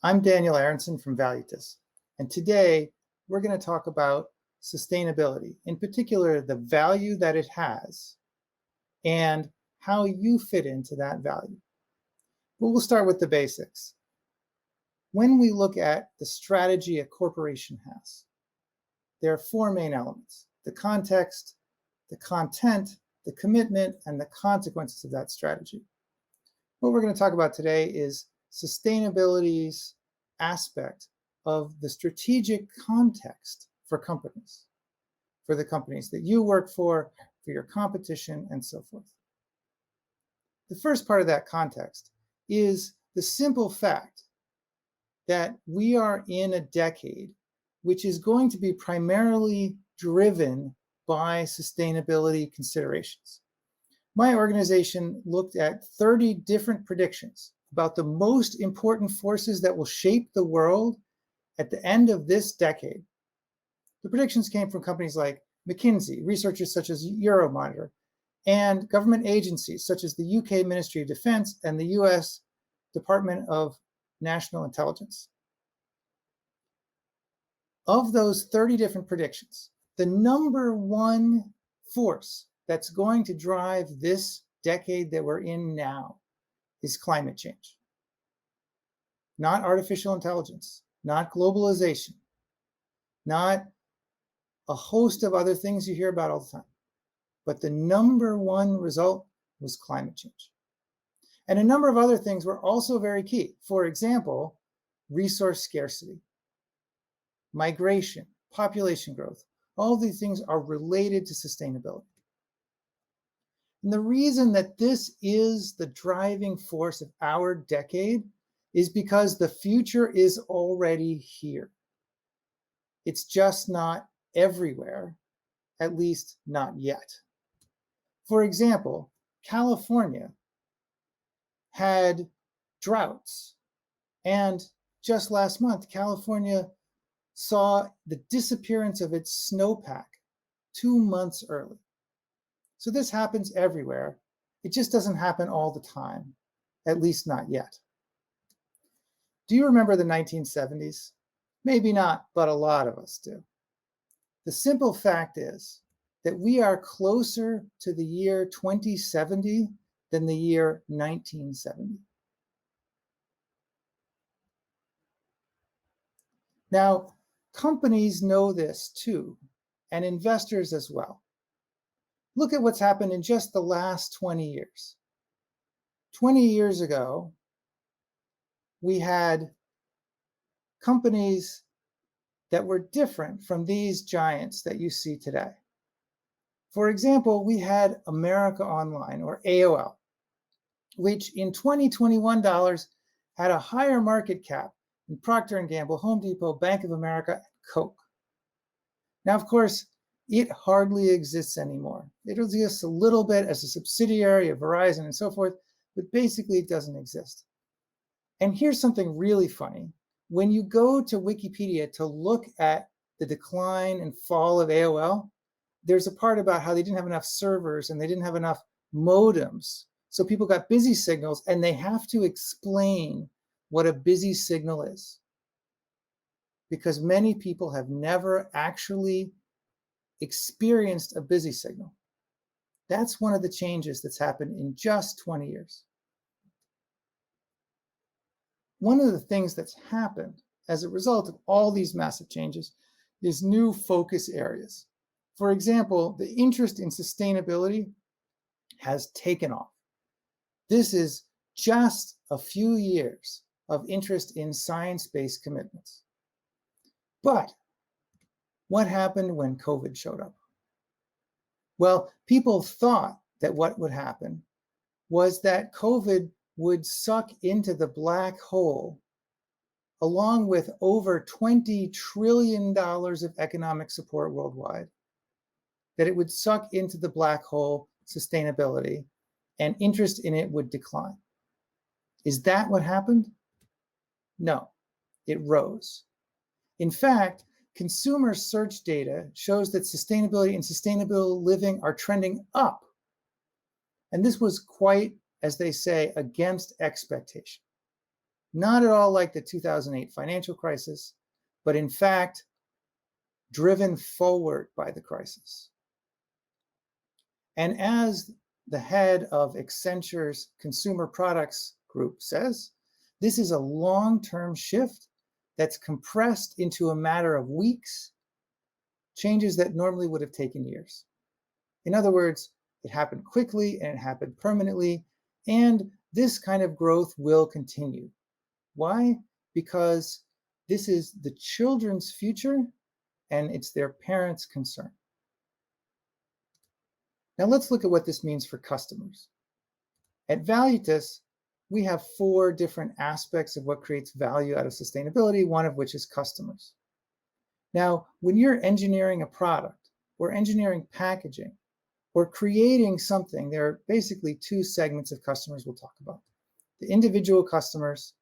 I'm Daniel Aronson from Valuetus, and today we're going to talk about sustainability, in particular the value that it has and how you fit into that value. But we'll start with the basics. When we look at the strategy a corporation has, there are four main elements: the context, the content, the commitment, and the consequences of that strategy. What we're going to talk about today is sustainability's aspect of the strategic context for companies, for the companies that you work for your competition, and so forth. The first part of that context is the simple fact that we are in a decade which is going to be primarily driven by sustainability considerations. My organization looked at 30 different predictions about the most important forces that will shape the world at the end of this decade. The predictions came from companies like McKinsey, researchers such as Euromonitor, and government agencies such as the UK Ministry of Defense and the US Department of National Intelligence. Of those 30 different predictions, the number one force that's going to drive this decade that we're in now is climate change. Not artificial intelligence, not globalization, not a host of other things you hear about all the time. But the number one result was climate change. And a number of other things were also very key. For example, resource scarcity, migration, population growth. All these things are related to sustainability. And the reason that this is the driving force of our decade is because the future is already here. It's just not everywhere, at least not yet. For example, California had droughts, and just last month, California saw the disappearance of its snowpack 2 months early. So this happens everywhere. It just doesn't happen all the time, at least not yet. Do you remember the 1970s? Maybe not, but a lot of us do. The simple fact is that we are closer to the year 2070 than the year 1970. Now, companies know this too, and investors as well. Look at what's happened in just the last 20 years. 20 years ago, we had companies that were different from these giants that you see today. For example, we had America Online, or AOL, which in 2021 dollars had a higher market cap than Procter & Gamble, Home Depot, Bank of America, and Coke. Now, of course, it hardly exists anymore. It exists a little bit as a subsidiary of Verizon and so forth, but basically it doesn't exist. And here's something really funny. When you go to Wikipedia to look at the decline and fall of AOL, there's a part about how they didn't have enough servers and they didn't have enough modems. So people got busy signals, and they have to explain what a busy signal is, because many people have never actually experienced a busy signal. That's one of the changes that's happened in just 20 years. One of the things that's happened as a result of all these massive changes is new focus areas. For example, the interest in sustainability has taken off. This is just a few years of interest in science-based commitments. But what happened when COVID showed up? Well, people thought that what would happen was that COVID would suck into the black hole, along with over $20 trillion of economic support worldwide, that it would suck into the black hole sustainability, and interest in it would decline. Is that what happened? No, it rose. In fact, consumer search data shows that sustainability and sustainable living are trending up. And this was quite, as they say, against expectation. Not at all like the 2008 financial crisis, but in fact, driven forward by the crisis. And as the head of Accenture's Consumer Products Group says, this is a long-term shift that's compressed into a matter of weeks, changes that normally would have taken years. In other words, it happened quickly and it happened permanently, and this kind of growth will continue. Why? Because this is the children's future and it's their parents' concern. Now let's look at what this means for customers. At Valuetus, we have 4 different aspects of what creates value out of sustainability, one of which is customers. Now, when you're engineering a product or engineering packaging or creating something, there are basically 2 segments of customers we'll talk about: the individual customers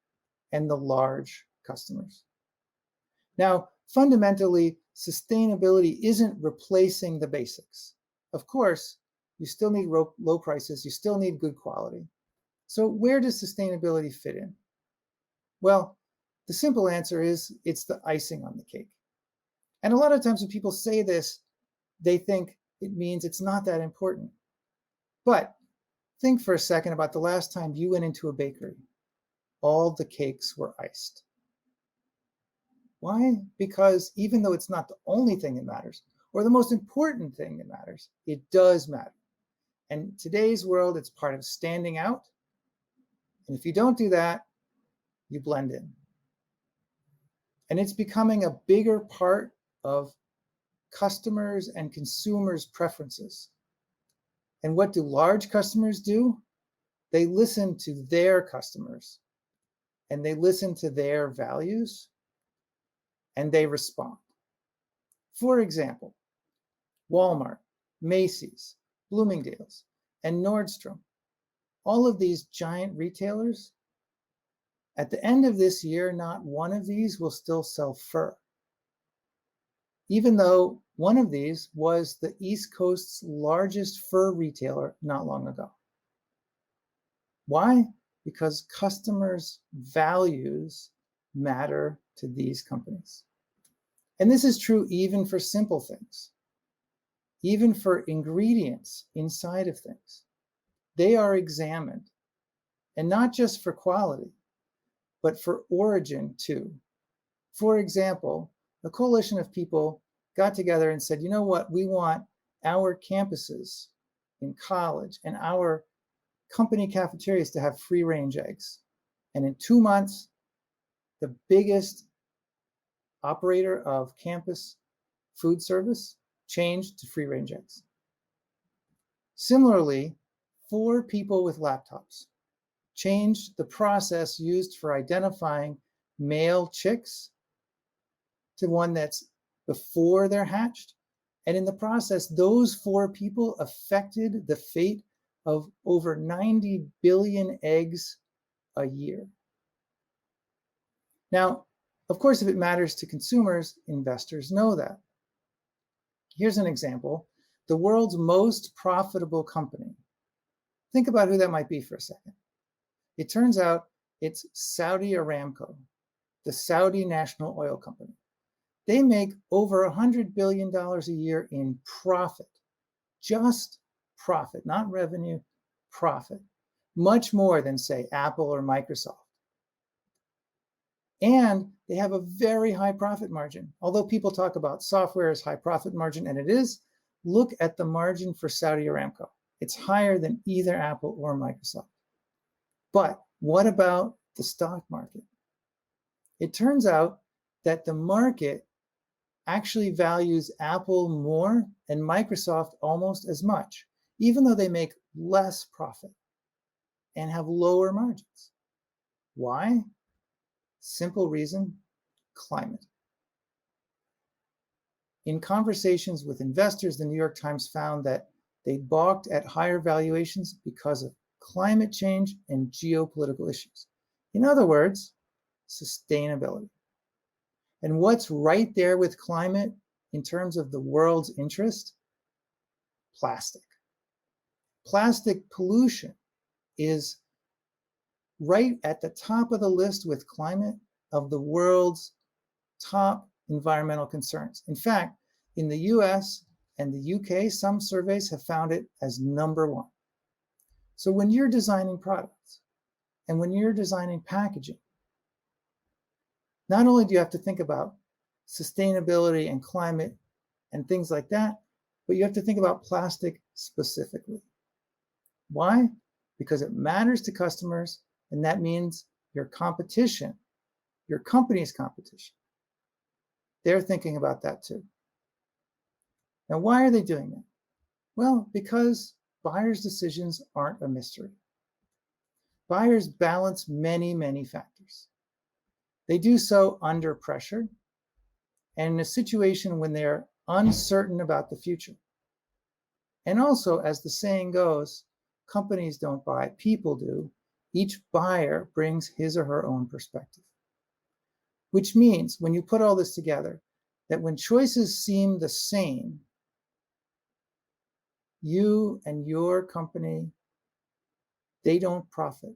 and the large customers. Now, fundamentally, sustainability isn't replacing the basics. Of course, you still need low prices, you still need good quality. So where does sustainability fit in? Well, the simple answer is it's the icing on the cake. And a lot of times when people say this, they think it means it's not that important. But think for a second about the last time you went into a bakery. All the cakes were iced. Why? Because even though it's not the only thing that matters, or the most important thing that matters, it does matter. And in today's world, it's part of standing out. And if you don't do that, you blend in. And it's becoming a bigger part of customers and consumers' preferences. And what do large customers do? They listen to their customers and they listen to their values and they respond. For example, Walmart, Macy's, Bloomingdale's, and Nordstrom, all of these giant retailers, at the end of this year, not one of these will still sell fur, even though one of these was the East Coast's largest fur retailer not long ago. Why? Because customers' values matter to these companies. And this is true even for simple things, even for ingredients inside of things. They are examined, and not just for quality, but for origin too. For example, a coalition of people got together and said, you know what, we want our campuses in college and our company cafeterias to have free-range eggs. And in 2 months, the biggest operator of campus food service changed to free-range eggs. Similarly, 4 people with laptops changed the process used for identifying male chicks to one that's before they're hatched. And in the process, those 4 people affected the fate of over 90 billion eggs a year. Now, of course, if it matters to consumers, investors know that. Here's an example: the world's most profitable company. Think about who that might be for a second. It turns out it's Saudi Aramco, the Saudi national oil company. They make over $100 billion a year in profit, just profit, not revenue, profit, much more than, say, Apple or Microsoft. And they have a very high profit margin. Although people talk about software as high profit margin, and it is, look at the margin for Saudi Aramco. It's higher than either Apple or Microsoft. But what about the stock market? It turns out that the market actually values Apple more and Microsoft almost as much, even though they make less profit and have lower margins. Why? Simple reason: climate. In conversations with investors, the New York Times found that they balked at higher valuations because of climate change and geopolitical issues. In other words, sustainability. And what's right there with climate in terms of the world's interest? Plastic. Plastic pollution is right at the top of the list with climate of the world's top environmental concerns. In fact, in the US and the UK, some surveys have found it as number one. So when you're designing products and when you're designing packaging, not only do you have to think about sustainability and climate and things like that, but you have to think about plastic specifically. Why? Because it matters to customers, and that means your competition, your company's competition, they're thinking about that too. Now, why are they doing that? Well, because buyers' decisions aren't a mystery. Buyers balance many, many factors. They do so under pressure and in a situation when they're uncertain about the future. And also, as the saying goes, companies don't buy, people do. Each buyer brings his or her own perspective. Which means, when you put all this together, that when choices seem the same, you and your company, they don't profit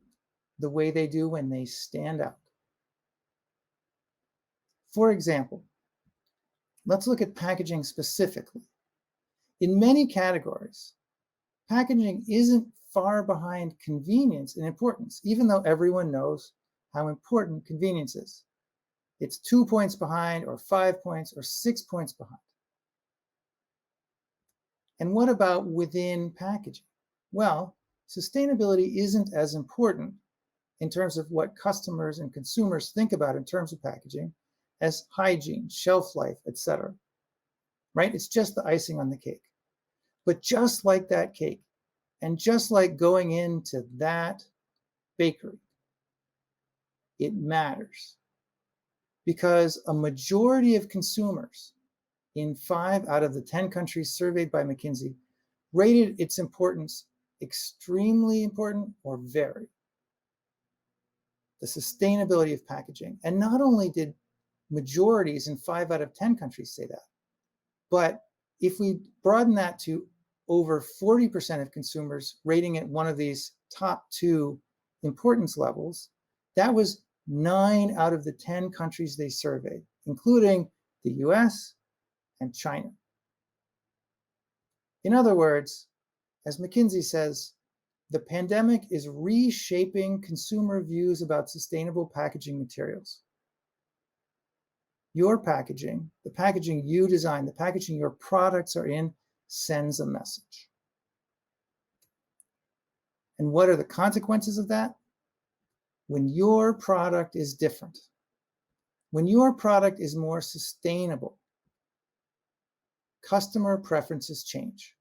the way they do when they stand out. For example, let's look at packaging specifically. In many categories, packaging isn't far behind convenience in importance, even though everyone knows how important convenience is. It's 2 points behind, or 5 points, or 6 points behind. And what about within packaging? Well, sustainability isn't as important in terms of what customers and consumers think about in terms of packaging as hygiene, shelf life, etc. Right? It's just the icing on the cake. But just like that cake, and just like going into that bakery, it matters. Because a majority of consumers in 5 out of the 10 countries surveyed by McKinsey rated its importance extremely important or very. The sustainability of packaging. And not only did majorities in 5 out of 10 countries say that, but if we broaden that to over 40% of consumers rating it one of these top 2 importance levels, that was 9 out of the 10 countries they surveyed, including the US and China. In other words, as McKinsey says, the pandemic is reshaping consumer views about sustainable packaging materials. Your packaging, the packaging you design, the packaging your products are in, sends a message. And what are the consequences of that? When your product is different, when your product is more sustainable, customer preferences change.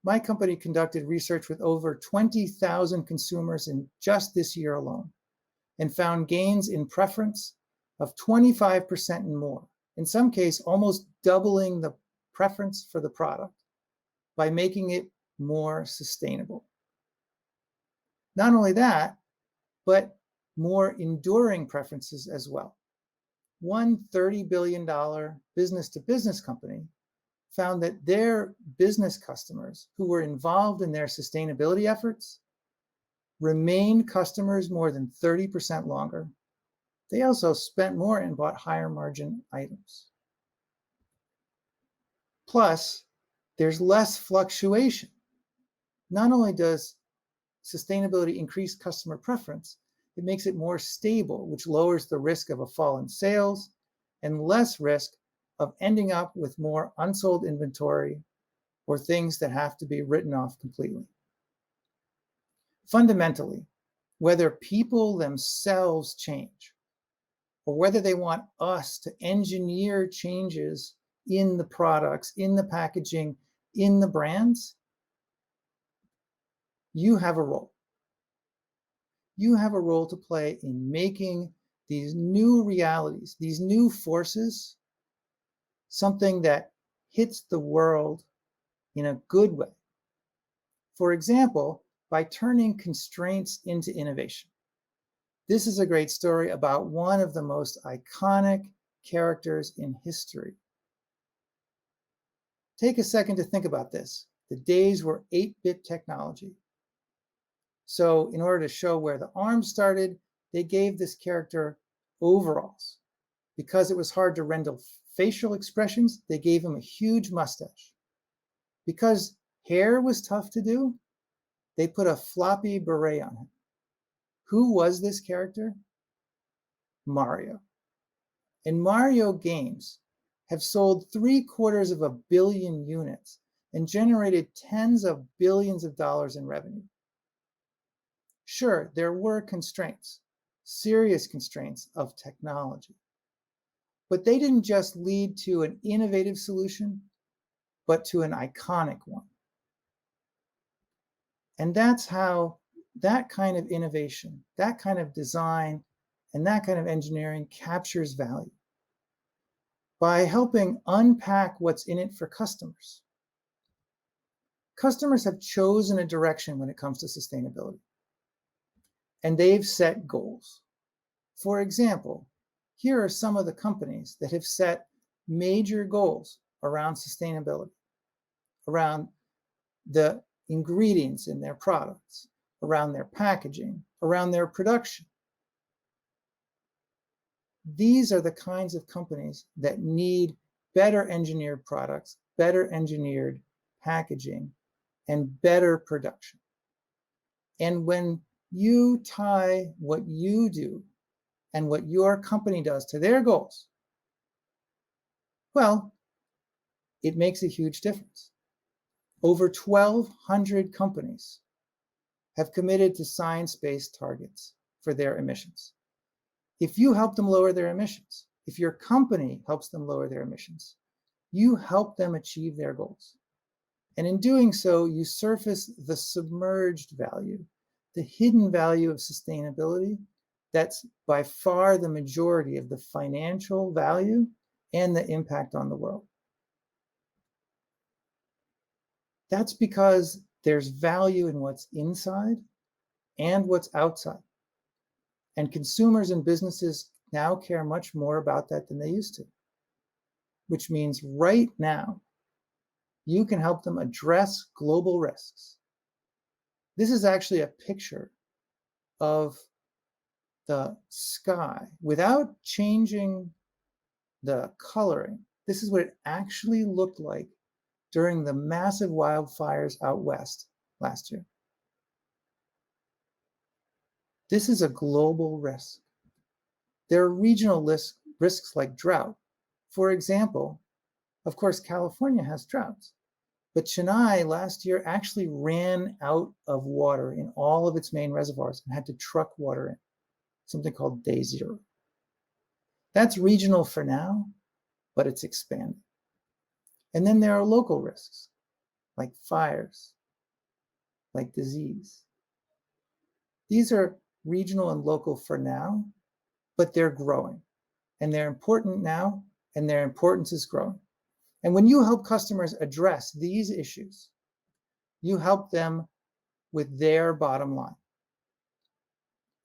My company conducted research with over 20,000 consumers in just this year alone and found gains in preference of 25% and more. In some case, almost doubling the preference for the product by making it more sustainable. Not only that, but more enduring preferences as well. One $30 billion business-to-business company found that their business customers who were involved in their sustainability efforts remained customers more than 30% longer. They also spent more and bought higher margin items. Plus, there's less fluctuation. Not only does sustainability increase customer preference, it makes it more stable, which lowers the risk of a fall in sales and less risk of ending up with more unsold inventory or things that have to be written off completely. Fundamentally, whether people themselves change or whether they want us to engineer changes in the products, in the packaging, in the brands, you have a role. You have a role to play in making these new realities, these new forces, something that hits the world in a good way. For example, by turning constraints into innovation. This is a great story about one of the most iconic characters in history. Take a second to think about this. The days were 8-bit technology. So in order to show where the arms started, they gave this character overalls. Because it was hard to render facial expressions, they gave him a huge mustache. Because hair was tough to do, they put a floppy beret on him. Who was this character? Mario. And Mario games have sold 750 million units and generated tens of billions of dollars in revenue. Sure, there were constraints, serious constraints of technology. But they didn't just lead to an innovative solution, but to an iconic one. And that's how that kind of innovation, that kind of design, and that kind of engineering captures value by helping unpack what's in it for customers. Customers have chosen a direction when it comes to sustainability, and they've set goals. For example, here are some of the companies that have set major goals around sustainability, around the ingredients in their products, around their packaging, around their production. These are the kinds of companies that need better engineered products, better engineered packaging, and better production. And when you tie what you do and what your company does to their goals, well, it makes a huge difference. Over 1,200 companies have committed to science-based targets for their emissions. If you help them lower their emissions, if your company helps them lower their emissions, you help them achieve their goals. And in doing so, you surface the submerged value, the hidden value of sustainability. That's by far the majority of the financial value and the impact on the world. That's because there's value in what's inside and what's outside. And consumers and businesses now care much more about that than they used to, which means right now, you can help them address global risks. This is actually a picture of the sky without changing the coloring. This is what it actually looked like during the massive wildfires out west last year. This is a global risk. There are regional risks like drought. For example, of course, California has droughts, but Chennai last year actually ran out of water in all of its main reservoirs and had to truck water in, something called day zero. That's regional for now, but it's expanding. And then there are local risks, like fires, like disease. These are regional and local for now, but they're growing. And they're important now, and their importance is growing. And when you help customers address these issues, you help them with their bottom line.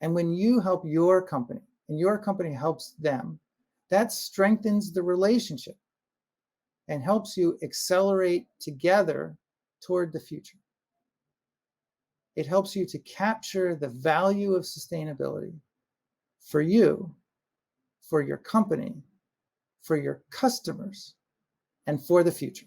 And when you help your company, and your company helps them, that strengthens the relationship and helps you accelerate together toward the future. It helps you to capture the value of sustainability for you, for your company, for your customers, and for the future.